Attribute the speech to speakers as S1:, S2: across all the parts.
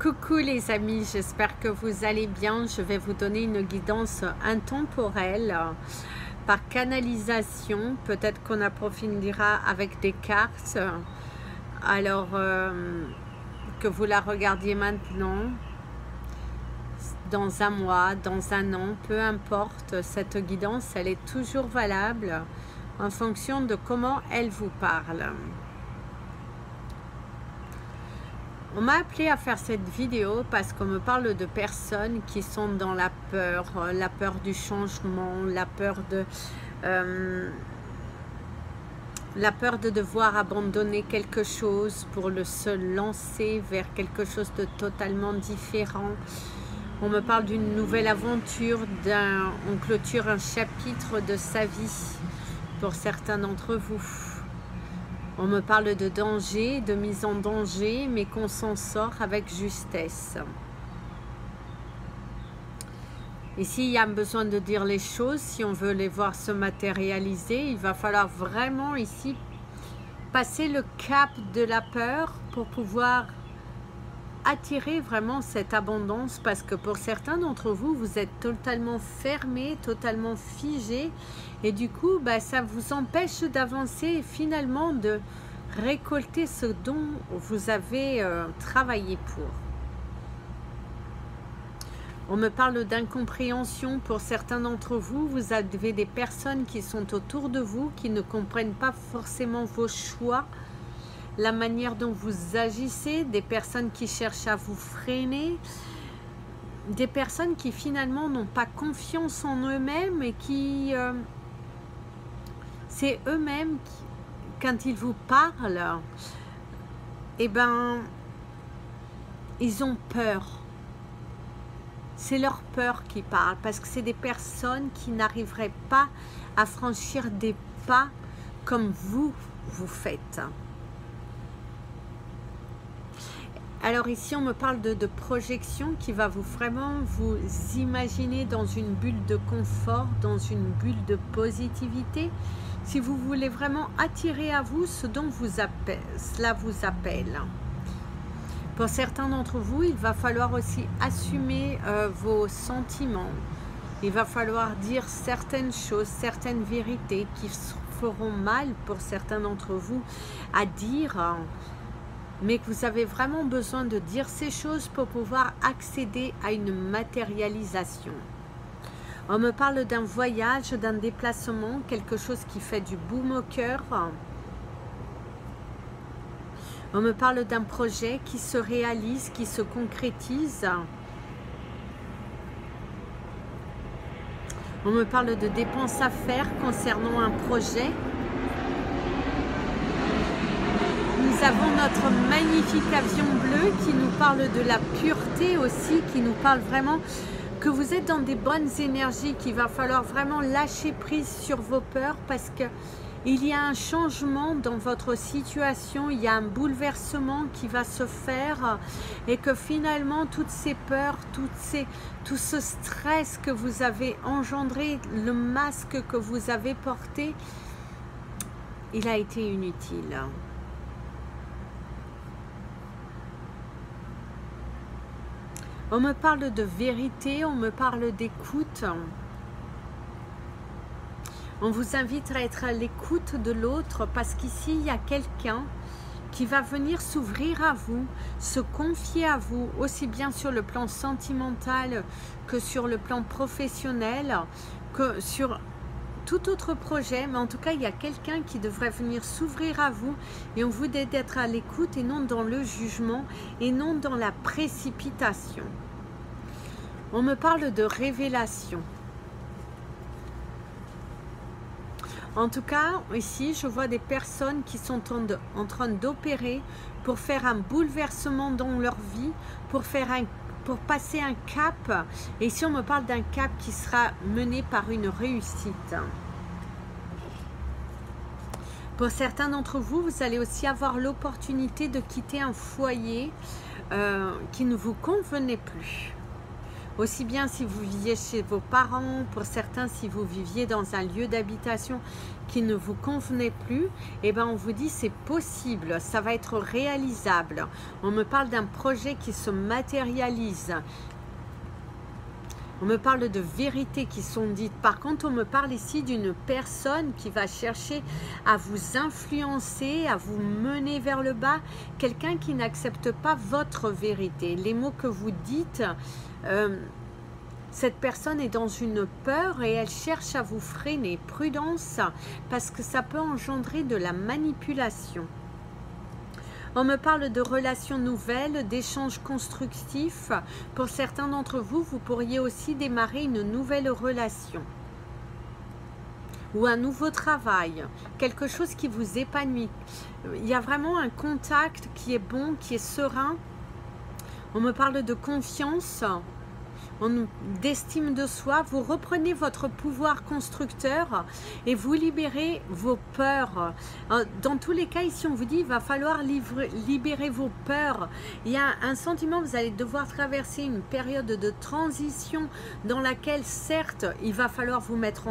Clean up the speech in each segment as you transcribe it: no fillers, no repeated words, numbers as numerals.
S1: Coucou les amis, j'espère que vous allez bien. Je vais vous donner une guidance intemporelle par canalisation. Peut-être qu'on approfondira avec des cartes. Alors que vous la regardiez maintenant, dans un mois, dans un an, peu importe, cette guidance, elle est toujours valable en fonction de comment elle vous parle. On m'a appelé à faire cette vidéo parce qu'on me parle de personnes qui sont dans la peur du changement, la peur de devoir abandonner quelque chose pour se lancer vers quelque chose de totalement différent. On me parle d'une nouvelle aventure, on clôture un chapitre de sa vie pour certains d'entre vous. On me parle de danger, de mise en danger, mais qu'on s'en sort avec justesse. Ici, il y a besoin de dire les choses. Si on veut les voir se matérialiser, il va falloir vraiment ici passer le cap de la peur pour pouvoir attirer vraiment cette abondance, parce que pour certains d'entre vous, vous êtes totalement fermés, totalement figés, et du coup, ça vous empêche d'avancer et finalement de récolter ce dont vous avez travaillé pour. On me parle d'incompréhension pour certains d'entre vous. Vous avez des personnes qui sont autour de vous, qui ne comprennent pas forcément vos choix, la manière dont vous agissez, des personnes qui cherchent à vous freiner, des personnes qui finalement n'ont pas confiance en eux-mêmes et qui, c'est eux-mêmes qui, quand ils vous parlent, eh ben, ils ont peur. C'est leur peur qui parle, parce que c'est des personnes qui n'arriveraient pas à franchir des pas comme vous faites. Alors ici, on me parle de projection qui va vraiment vous imaginer dans une bulle de confort, dans une bulle de positivité. Si vous voulez vraiment attirer à vous ce dont cela vous appelle. Pour certains d'entre vous, il va falloir aussi assumer vos sentiments. Il va falloir dire certaines choses, certaines vérités qui feront mal pour certains d'entre vous à dire. Mais que vous avez vraiment besoin de dire ces choses pour pouvoir accéder à une matérialisation. On me parle d'un voyage, d'un déplacement, quelque chose qui fait du baume au cœur. On me parle d'un projet qui se réalise, qui se concrétise. On me parle de dépenses à faire concernant un projet. Nous avons notre magnifique avion bleu qui nous parle de la pureté aussi, qui nous parle vraiment que vous êtes dans des bonnes énergies, qu'il va falloir vraiment lâcher prise sur vos peurs, parce que il y a un changement dans votre situation, il y a un bouleversement qui va se faire, et que finalement toutes ces peurs, tout ce stress que vous avez engendré, le masque que vous avez porté, il a été inutile. On me parle de vérité, on me parle d'écoute. On vous invite à être à l'écoute de l'autre, parce qu'ici, il y a quelqu'un qui va venir s'ouvrir à vous, se confier à vous, aussi bien sur le plan sentimental que sur le plan professionnel, que sur tout autre projet. Mais en tout cas, il y a quelqu'un qui devrait venir s'ouvrir à vous, et on vous dit d'être à l'écoute et non dans le jugement et non dans la précipitation. On me parle de révélation. En tout cas, ici, je vois des personnes qui sont en train d'opérer pour faire un bouleversement dans leur vie, pour passer un cap. Et ici, on me parle d'un cap qui sera mené par une réussite. Pour certains d'entre vous, vous allez aussi avoir l'opportunité de quitter un foyer qui ne vous convenait plus. aussi bien si vous viviez chez vos parents, pour certains si vous viviez dans un lieu d'habitation qui ne vous convenait plus, et ben on vous dit c'est possible, ça va être réalisable. On me parle d'un projet qui se matérialise. On me parle de vérités qui sont dites. Par contre, on me parle ici d'une personne qui va chercher à vous influencer, à vous mener vers le bas. Quelqu'un qui n'accepte pas votre vérité. Les mots que vous dites, cette personne est dans une peur et elle cherche à vous freiner. Prudence, parce que ça peut engendrer de la manipulation. On me parle de relations nouvelles, d'échanges constructifs. Pour certains d'entre vous, vous pourriez aussi démarrer une nouvelle relation ou un nouveau travail, quelque chose qui vous épanouit. Il y a vraiment un contact qui est bon, qui est serein. On me parle de confiance, d'estime de soi. Vous reprenez votre pouvoir constructeur et vous libérez vos peurs. Dans tous les cas, ici on vous dit il va falloir libérer vos peurs. Il y a un sentiment, vous allez devoir traverser une période de transition dans laquelle certes il va falloir vous mettre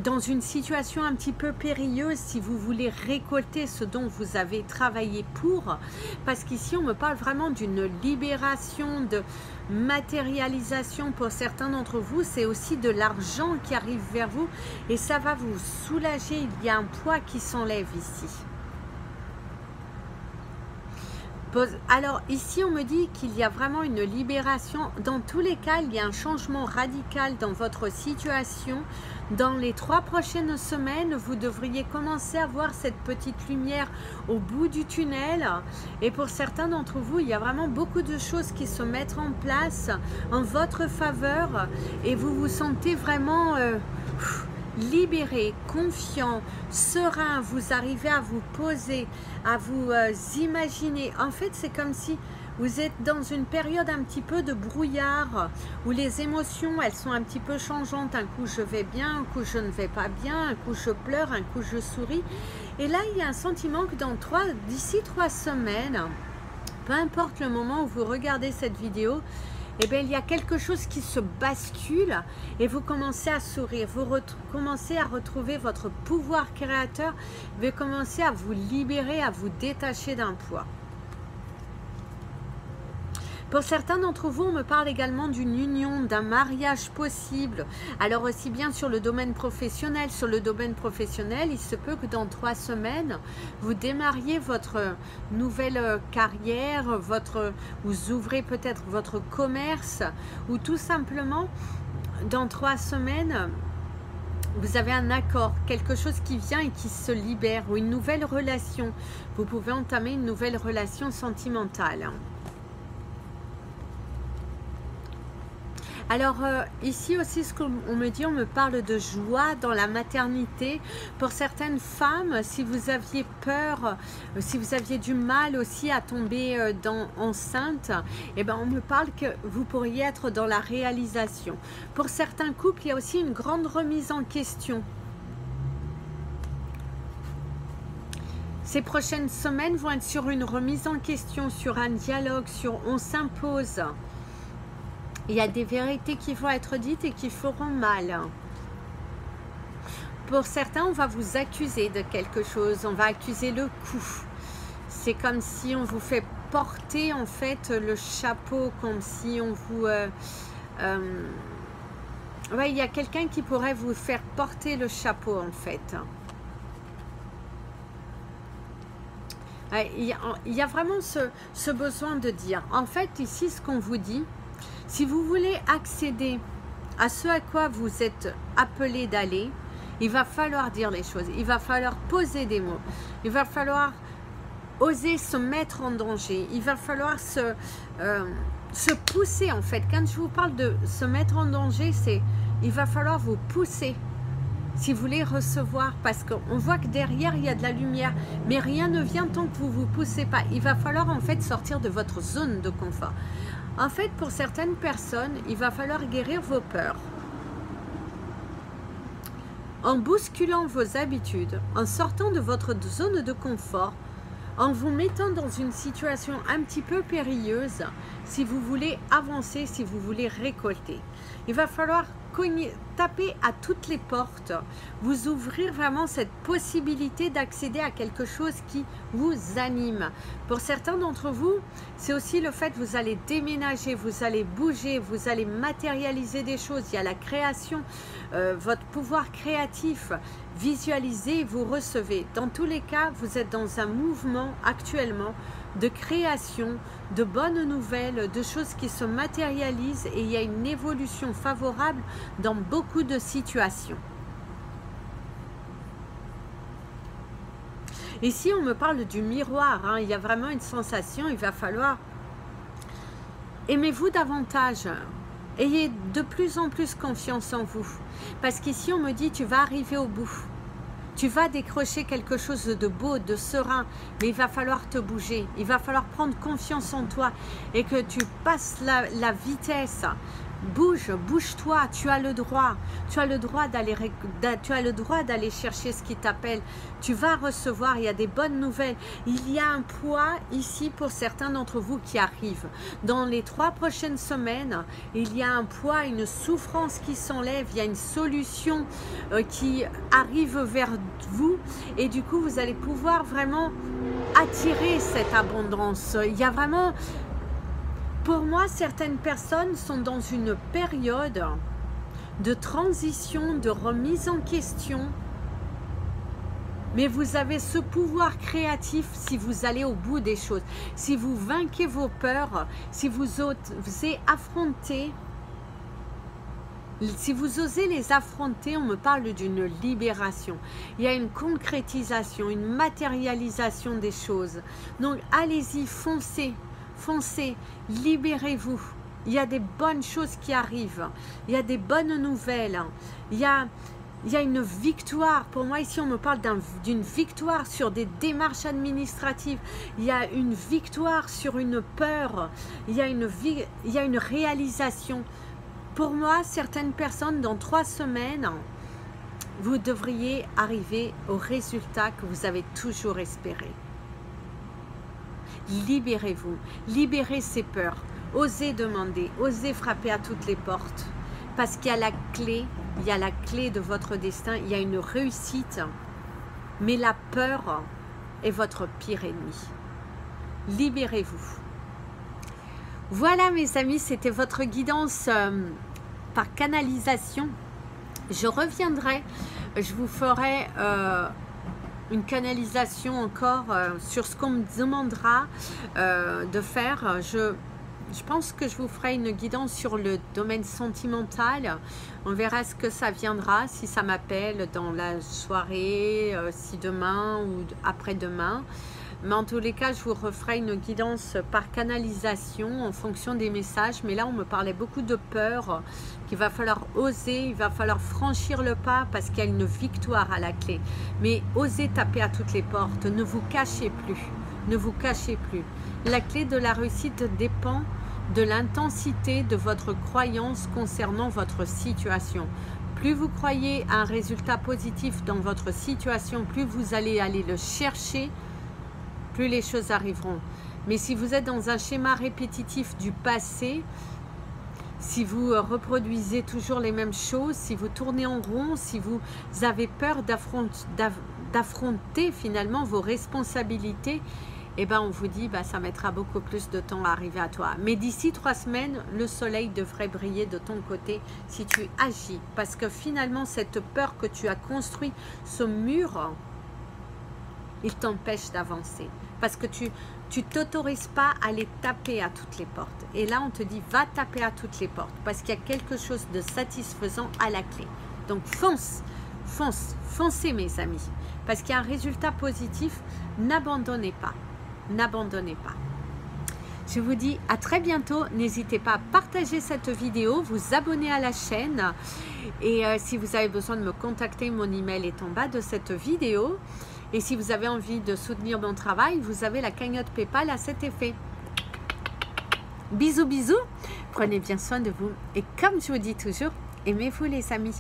S1: dans une situation un petit peu périlleuse si vous voulez récolter ce dont vous avez travaillé pour, parce qu'ici on me parle vraiment d'une libération, de matérialisation. Pour certains d'entre vous, c'est aussi de l'argent qui arrive vers vous et ça va vous soulager. Il y a un poids qui s'enlève ici. Alors ici on me dit qu'il y a vraiment une libération. Dans tous les cas, il y a un changement radical dans votre situation. Dans les 3 prochaines semaines, vous devriez commencer à voir cette petite lumière au bout du tunnel. Et pour certains d'entre vous, il y a vraiment beaucoup de choses qui se mettent en place en votre faveur. Et vous vous sentez vraiment libéré, confiant, serein. Vous arrivez à vous poser, à vous imaginer. En fait, c'est comme si vous êtes dans une période un petit peu de brouillard où les émotions, elles sont un petit peu changeantes. Un coup, je vais bien, un coup, je ne vais pas bien, un coup, je pleure, un coup, je souris. Et là, il y a un sentiment que d'ici 3 semaines, peu importe le moment où vous regardez cette vidéo, eh bien, il y a quelque chose qui se bascule et vous commencez à sourire, vous commencez à retrouver votre pouvoir créateur, vous commencez à vous libérer, à vous détacher d'un poids. Pour certains d'entre vous, on me parle également d'une union, d'un mariage possible. Alors aussi bien sur le domaine professionnel. Sur le domaine professionnel, il se peut que dans 3 semaines, vous démarriez votre nouvelle carrière, vous ouvrez peut-être votre commerce ou tout simplement, dans 3 semaines, vous avez un accord, quelque chose qui vient et qui se libère ou une nouvelle relation. Vous pouvez entamer une nouvelle relation sentimentale. Alors ici aussi, ce qu'on me dit, on me parle de joie dans la maternité. Pour certaines femmes, si vous aviez peur, si vous aviez du mal aussi à tomber enceinte, eh ben, on me parle que vous pourriez être dans la réalisation. Pour certains couples, il y a aussi une grande remise en question. Ces prochaines semaines vont être sur une remise en question, sur un dialogue, sur on s'impose. Il y a des vérités qui vont être dites et qui feront mal. Pour certains, on va vous accuser de quelque chose. On va accuser le coup. C'est comme si on vous fait porter en fait le chapeau, comme si on vous... Ouais, il y a quelqu'un qui pourrait vous faire porter le chapeau en fait. Ouais, il y a vraiment ce besoin de dire. En fait, ici, ce qu'on vous dit, si vous voulez accéder à ce à quoi vous êtes appelé d'aller, il va falloir dire les choses, il va falloir poser des mots, il va falloir oser se mettre en danger, il va falloir se pousser en fait. Quand je vous parle de se mettre en danger, c'est il va falloir vous pousser si vous voulez recevoir, parce qu'on voit que derrière il y a de la lumière, mais rien ne vient tant que vous vous poussez pas. Il va falloir en fait sortir de votre zone de confort. En fait, pour certaines personnes, il va falloir guérir vos peurs. En bousculant vos habitudes, en sortant de votre zone de confort, en vous mettant dans une situation un petit peu périlleuse si vous voulez avancer, si vous voulez récolter. Il va falloir taper à toutes les portes, vous ouvrir vraiment cette possibilité d'accéder à quelque chose qui vous anime. Pour certains d'entre vous, c'est aussi le fait que vous allez déménager, vous allez bouger, vous allez matérialiser des choses. Il y a la création, votre pouvoir créatif, visualisez, vous recevez. Dans tous les cas, vous êtes dans un mouvement actuellement de création, de bonnes nouvelles, de choses qui se matérialisent et il y a une évolution favorable dans beaucoup de situations. Ici, on me parle du miroir, hein. Il y a vraiment une sensation, il va falloir aimez-vous davantage. Ayez de plus en plus confiance en vous. Parce qu'ici, on me dit, tu vas arriver au bout. Tu vas décrocher quelque chose de beau, de serein, mais il va falloir te bouger. Il va falloir prendre confiance en toi et que tu passes la vitesse. Bouge, bouge-toi, tu as le droit. Tu as le droit d'aller chercher ce qui t'appelle. Tu vas recevoir, il y a des bonnes nouvelles. Il y a un poids ici pour certains d'entre vous qui arrive. Dans les 3 prochaines semaines, il y a un poids, une souffrance qui s'enlève. Il y a une solution qui arrive vers vous. Et du coup, vous allez pouvoir vraiment attirer cette abondance. Il y a vraiment... Pour moi, certaines personnes sont dans une période de transition, de remise en question. Mais vous avez ce pouvoir créatif si vous allez au bout des choses. Si vous vainquez vos peurs, si vous osez affronter, si vous osez les affronter, on me parle d'une libération. Il y a une concrétisation, une matérialisation des choses. Donc, allez-y, foncez. Foncez, libérez-vous. Il y a des bonnes choses qui arrivent. Il y a des bonnes nouvelles. Il y a une victoire. Pour moi, ici, on me parle d'une victoire sur des démarches administratives. Il y a une victoire sur une peur. Il y a une réalisation. Pour moi, certaines personnes, dans 3 semaines, vous devriez arriver au résultat que vous avez toujours espéré. Libérez-vous, libérez ces peurs, osez demander, osez frapper à toutes les portes, parce qu'il y a la clé de votre destin, il y a une réussite, mais la peur est votre pire ennemi. Libérez-vous. Voilà mes amis, c'était votre guidance par canalisation. Je reviendrai, je vous ferai... une canalisation encore sur ce qu'on me demandera de faire. Je pense que je vous ferai une guidance sur le domaine sentimental. On verra ce que ça viendra, si ça m'appelle dans la soirée, si demain ou après-demain. Mais en tous les cas, je vous referai une guidance par canalisation en fonction des messages. Mais là, on me parlait beaucoup de peur, qu'il va falloir oser, il va falloir franchir le pas parce qu'il y a une victoire à la clé. Mais osez taper à toutes les portes, ne vous cachez plus, ne vous cachez plus. La clé de la réussite dépend de l'intensité de votre croyance concernant votre situation. Plus vous croyez à un résultat positif dans votre situation, plus vous allez le chercher, plus les choses arriveront. Mais si vous êtes dans un schéma répétitif du passé, si vous reproduisez toujours les mêmes choses, si vous tournez en rond, si vous avez peur d'affronter finalement vos responsabilités, eh ben on vous dit ça mettra beaucoup plus de temps à arriver à toi. Mais d'ici 3 semaines, le soleil devrait briller de ton côté si tu agis. Parce que finalement, cette peur que tu as construit, ce mur, il t'empêche d'avancer. Parce que tu t'autorises pas à les taper à toutes les portes. Et là, on te dit, va taper à toutes les portes. Parce qu'il y a quelque chose de satisfaisant à la clé. Donc, fonce, fonce, foncez mes amis. Parce qu'il y a un résultat positif, n'abandonnez pas. N'abandonnez pas. Je vous dis à très bientôt. N'hésitez pas à partager cette vidéo, vous abonner à la chaîne. Et si vous avez besoin de me contacter, mon email est en bas de cette vidéo. Et si vous avez envie de soutenir mon travail, vous avez la cagnotte PayPal à cet effet. Bisous, bisous. Prenez bien soin de vous. Et comme je vous dis toujours, aimez-vous les amis.